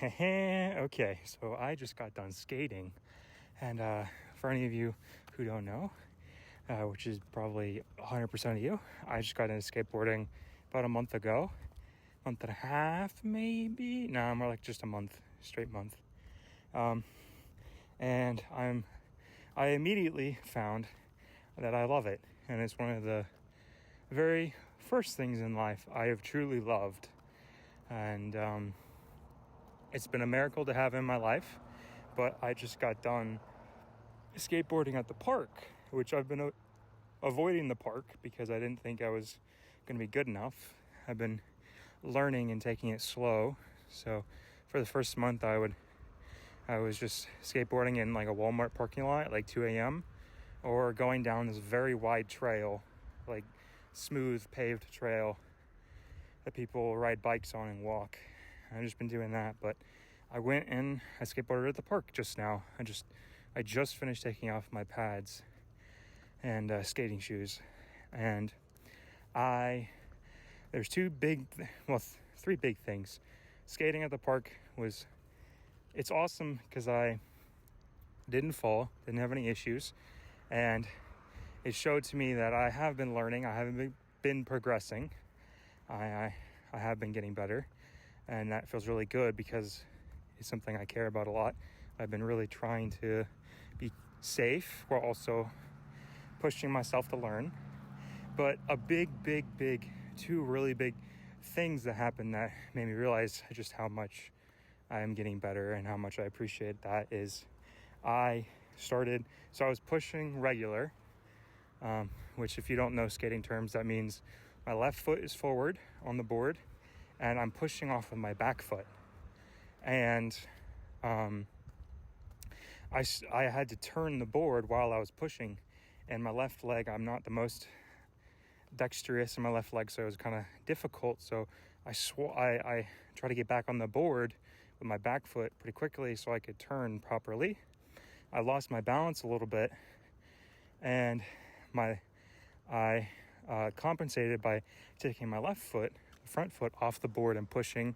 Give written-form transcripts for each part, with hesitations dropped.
Hehe. Okay, so I just got done skating, and for any of you who don't know, which is probably 100% of you, I just got into skateboarding about a month ago, month and a half maybe. No, more like just a month, straight month. And I immediately found that I love it, and it's one of the very first things in life I have truly loved, and it's been a miracle to have in my life. But I just got done skateboarding at the park, which I've been avoiding the park because I didn't think I was going to be good enough. I've been learning and taking it slow. So for the first month, I was just skateboarding in like a Walmart parking lot at like 2 a.m. or going down this very wide trail, like smooth paved trail that people ride bikes on and walk. I've just been doing that, but I went and I skateboarded at the park just now. I just finished taking off my pads and skating shoes, and there's three big things. Skating at the park it's awesome because I didn't fall, didn't have any issues, and it showed to me that I have been learning. I haven't been progressing. I have been getting better, and that feels really good because it's something I care about a lot. I've been really trying to be safe while also pushing myself to learn. But a two really big things that happened that made me realize just how much I am getting better and how much I appreciate that is I was pushing regular, which if you don't know skating terms, that means my left foot is forward on the board and I'm pushing off with my back foot. And I had to turn the board while I was pushing, and my left leg, I'm not the most dexterous in my left leg, so it was kind of difficult. So I tried to get back on the board with my back foot pretty quickly so I could turn properly. I lost my balance a little bit, and I compensated by taking my left foot, the front foot, off the board and pushing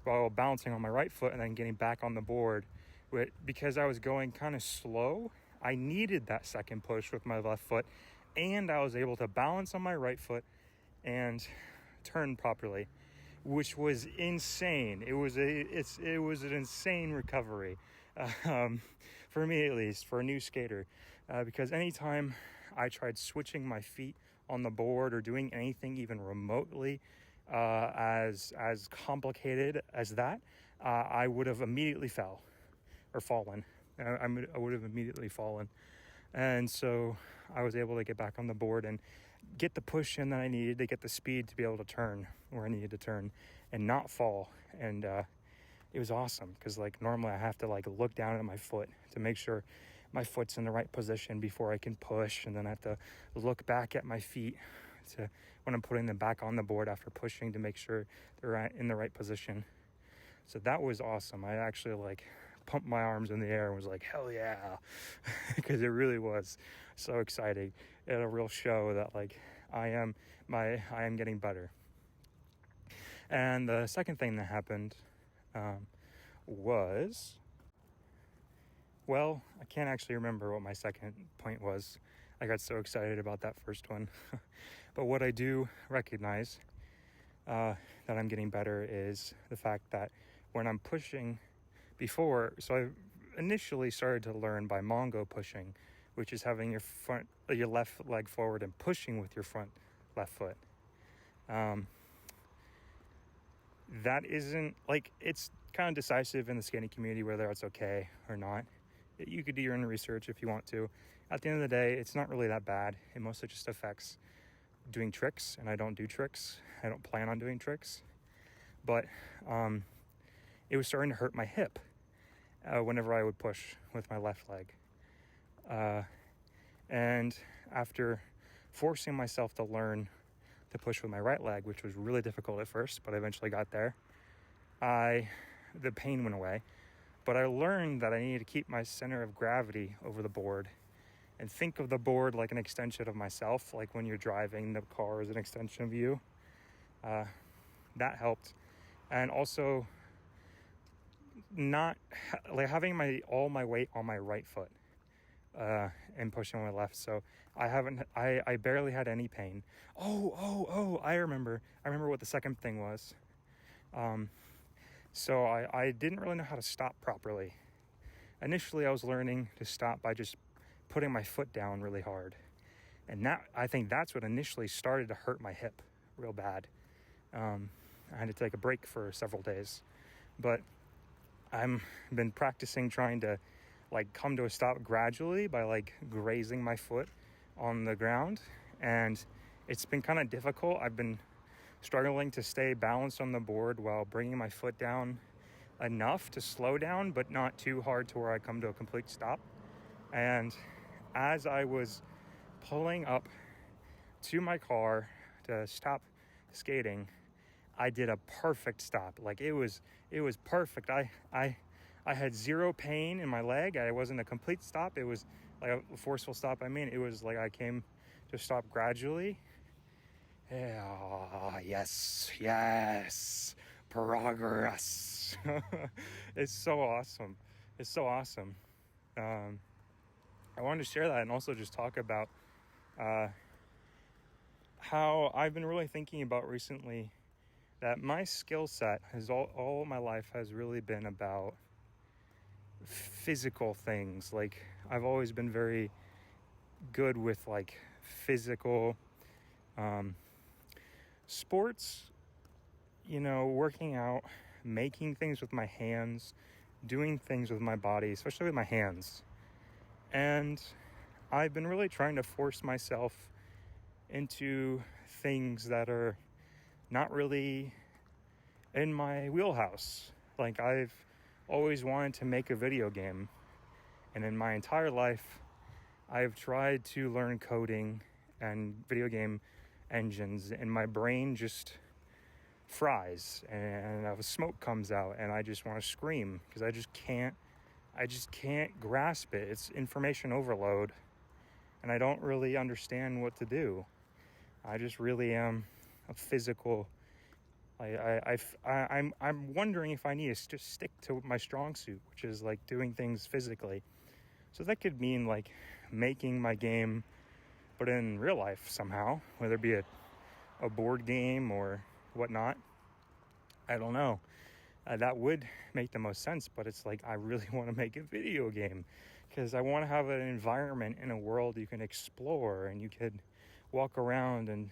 while balancing on my right foot and then getting back on the board. Because I was going kind of slow, I needed that second push with my left foot, and I was able to balance on my right foot and turn properly, which was insane. It was an insane recovery, for me at least, for a new skater, because anytime I tried switching my feet on the board or doing anything even remotely as complicated as that, I would have immediately fallen. I would have immediately fallen. And so I was able to get back on the board and get the push in that I needed to get the speed to be able to turn where I needed to turn and not fall. And it was awesome because like normally I have to like look down at my foot to make sure my foot's in the right position before I can push, and then I have to look back at my feet when I'm putting them back on the board after pushing to make sure they're in the right position. So that was awesome. I actually like pumped my arms in the air and was like, hell yeah, because it really was so exciting and a real show that like I am getting better. And the second thing that happened was, well, I can't actually remember what my second point was. I got so excited about that first one. But what I do recognize that I'm getting better is the fact that when I'm pushing before, so I initially started to learn by Mongo pushing, which is having your left leg forward and pushing with your front left foot. That isn't like, it's kind of decisive in the skating community whether it's okay or not. You could do your own research if you want to. At the end of the day, it's not really that bad. It mostly just affects doing tricks, and I don't do tricks. I don't plan on doing tricks. But it was starting to hurt my hip whenever I would push with my left leg. And after forcing myself to learn to push with my right leg, which was really difficult at first, but I eventually got there, the pain went away. But I learned that I needed to keep my center of gravity over the board and think of the board like an extension of myself, like when you're driving, the car is an extension of you. That helped. And also not like having all my weight on my right foot and pushing on my left. So I barely had any pain. I remember what the second thing was. So I didn't really know how to stop properly. Initially, I was learning to stop by just putting my foot down really hard. And I think that's what initially started to hurt my hip real bad. I had to take a break for several days. But I've been practicing trying to like come to a stop gradually by like grazing my foot on the ground. And it's been kind of difficult. I've been struggling to stay balanced on the board while bringing my foot down enough to slow down, but not too hard to where I come to a complete stop. And as I was pulling up to my car to stop skating, I did a perfect stop. Like it was perfect. I had zero pain in my leg. I wasn't a complete stop. It was like a forceful stop. It was like I came to stop gradually. Yeah, yes, progress. It's so awesome. I wanted to share that and also just talk about how I've been really thinking about recently that my skill set has all my life has really been about physical things. Like I've always been very good with like physical sports, working out, making things with my hands, doing things with my body, especially with my hands. And I've been really trying to force myself into things that are not really in my wheelhouse. Like I've always wanted to make a video game, and in my entire life I've tried to learn coding and video game engines, and my brain just fries and smoke comes out and I just want to scream because I just can't grasp it. It's information overload and I don't really understand what to do. I just really am a physical. I'm wondering if I need to just stick to my strong suit, which is like doing things physically. So that could mean like making my game, but in real life somehow, whether it be a board game or whatnot. I don't know. That would make the most sense, but it's like I really want to make a video game because I want to have an environment in a world you can explore and you could walk around and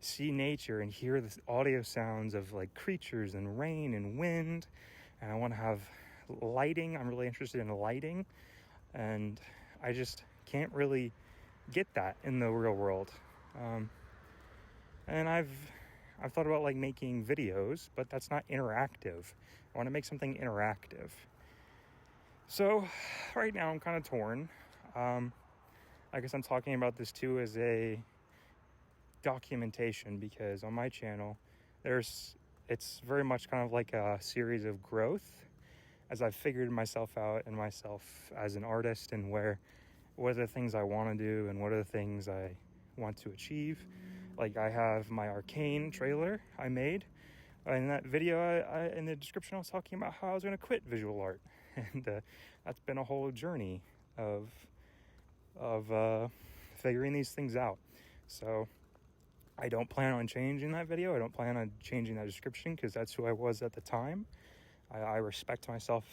see nature and hear the audio sounds of like creatures and rain and wind. And I want to have lighting. I'm really interested in lighting, and I just can't really get that in the real world. And I've thought about like making videos, but that's not interactive. I want to make something interactive. So right now I'm kind of torn. I guess I'm talking about this too as a documentation because on my channel it's very much kind of like a series of growth as I've figured myself out and myself as an artist and what are the things I want to do and what are the things I want to achieve. Like I have my Arcane trailer I made. In that video, I in the description, I was talking about how I was going to quit visual art, and that's been a whole journey of figuring these things out. So I don't plan on changing that video. I don't plan on changing that description because that's who I was at the time. I respect myself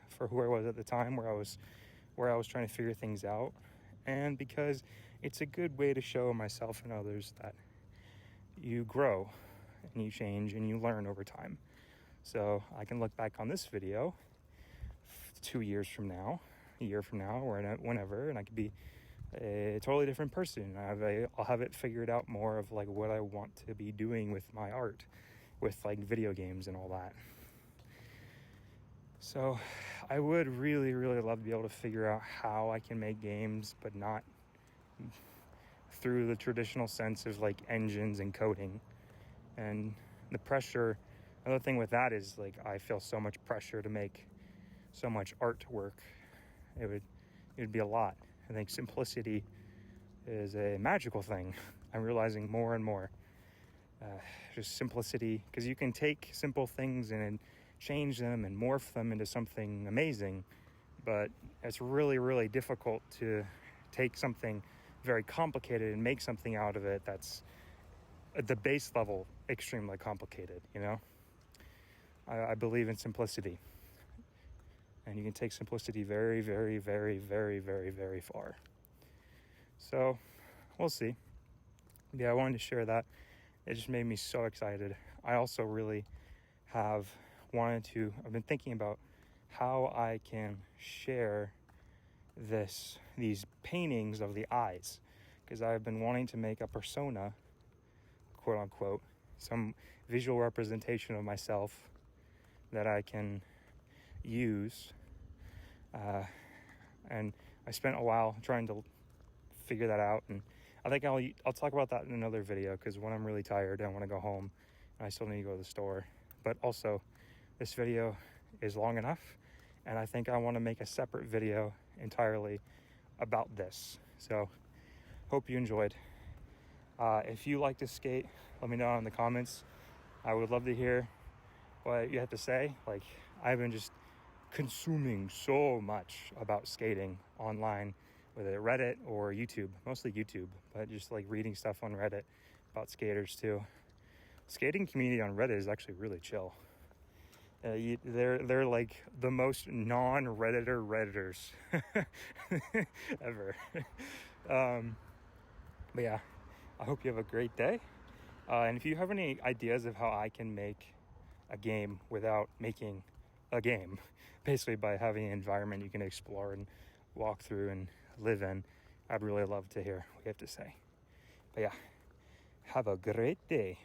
for who I was at the time, where I was trying to figure things out, and because it's a good way to show myself and others that you grow and you change and you learn over time. So I can look back on this video 2 years from now, a year from now, or whenever, and I could be a totally different person. I'll have it figured out more of like what I want to be doing with my art, with like video games and all that. So I would really, really love to be able to figure out how I can make games, but not through the traditional sense of like engines and coding. And the pressure, another thing with that is like I feel so much pressure to make so much artwork. It would be a lot. I think simplicity is a magical thing. I'm realizing more and more. Just simplicity, because you can take simple things and change them and morph them into something amazing. But it's really, really difficult to take something very complicated and make something out of it that's at the base level extremely complicated, you know? I believe in simplicity. And you can take simplicity very, very, very, very, very, very far. So, we'll see. Yeah, I wanted to share that. It just made me so excited. I also really I've been thinking about how I can share these paintings of the eyes, because I've been wanting to make a persona, quote unquote, some visual representation of myself that I can use. And I spent a while trying to figure that out, and I think I'll talk about that in another video, because when I'm really tired, I want to go home and I still need to go to the store. But also, this video is long enough, and I think I want to make a separate video entirely about this. So, hope you enjoyed. If you like to skate, let me know in the comments. I would love to hear what you have to say. Like, I've been just consuming so much about skating online, whether Reddit or YouTube, mostly YouTube, but just like reading stuff on Reddit about skaters too. Skating community on Reddit is actually really chill. They're like the most non-Redditors ever. But yeah, I hope you have a great day. And if you have any ideas of how I can make a game without making a game, basically by having an environment you can explore and walk through and live in, I'd really love to hear what you have to say. But yeah, have a great day.